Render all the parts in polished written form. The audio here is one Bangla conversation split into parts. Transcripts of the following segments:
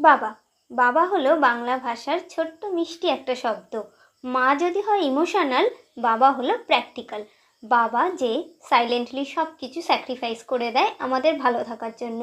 বাবা বাবা হলো বাংলা ভাষার ছোট্ট মিষ্টি একটা শব্দ। মা যদি হয় ইমোশনাল, বাবা হলো প্র্যাকটিক্যাল। বাবা যে সাইলেন্টলি সব কিছু স্যাক্রিফাইস করে দেয় আমাদের ভালো থাকার জন্য।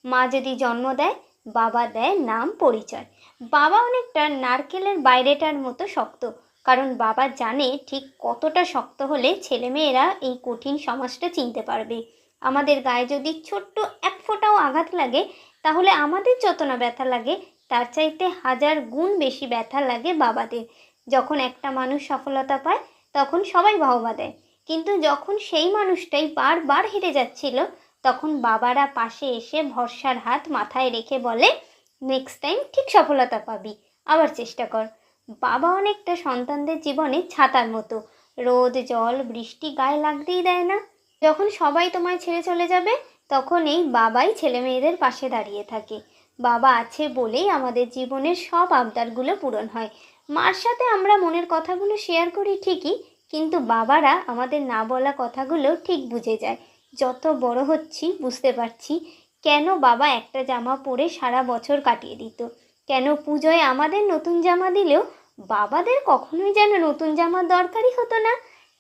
মা যদি জন্ম দেয়, বাবা দেয় নাম পরিচয়। বাবা অনেকটা নারকেলের বাইরেটার মতো শক্ত, কারণ বাবা জানে ঠিক কতটা শক্ত হলে ছেলেমেয়েরা এই কঠিন সমাজটা চিনতে পারবে। আমাদের গায়ে যদি ছোট্ট এক ফোঁটাও আঘাত লাগে, তাহলে আমাদের যত না ব্যথা লাগে তার চাইতে হাজার গুণ বেশি ব্যথা লাগে বাবাদের। যখন একটা মানুষ সফলতা পায় তখন সবাই বাহবা দেয়, কিন্তু যখন সেই মানুষটাই বারবার হেরে যাচ্ছিল, তখন বাবারা পাশে এসে ভরসার হাত মাথায় রেখে বলে, নেক্সট টাইম ঠিক সফলতা পাবি, আবার চেষ্টা কর। বাবা অনেকটা সন্তানদের জীবনে ছাতার মতো, রোদ জল বৃষ্টি গায়ে লাগতেই দেয় না। যখন সবাই তোমায় ছেড়ে চলে যাবে, তখন এই বাবাই ছেলে মেয়েদের পাশে দাঁড়িয়ে থাকে। বাবা আছে বলেই আমাদের জীবনের সব আবদারগুলো পূরণ হয়। মার সাথে আমরা মনের কথাগুলো শেয়ার করি ঠিকই, কিন্তু বাবারা আমাদের না বলা কথাগুলো ঠিক বুঝে যায়। যত বড় হচ্ছি বুঝতে পারছি কেন বাবা একটা জামা পরে সারা বছর কাটিয়ে দিত, কেন পুজোয় আমাদের নতুন জামা দিলেও বাবাদের কখনোই যেন নতুন জামার দরকারই হতো না,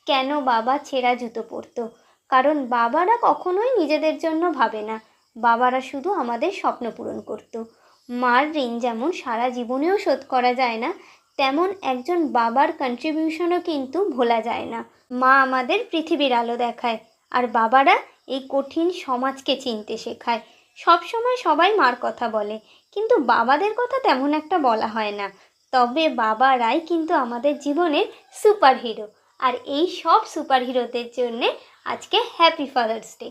কেন বাবা ছেঁড়া জুতো পরতো। কারণ বাবারা কখনোই নিজেদের জন্য ভাবে না, বাবারা শুধু আমাদের স্বপ্ন পূরণ করত। মার ঋণ যেমন সারা জীবনেও শোধ করা যায় না, তেমন একজন বাবার কন্ট্রিবিউশনও কিন্তু ভোলা যায় না। মা আমাদের পৃথিবীর আলো দেখায়, আর বাবারা এই কঠিন সমাজকে চিনতে শেখায়। সব সময় সবাই মার কথা বলে, কিন্তু বাবাদের কথা তেমন একটা বলা হয় না। তবে বাবারাই কিন্তু আমাদের জীবনের সুপার হিরো। আর এই সব সুপার হিরোদের জন্যে আজকে হ্যাপি ফাদার্স ডে।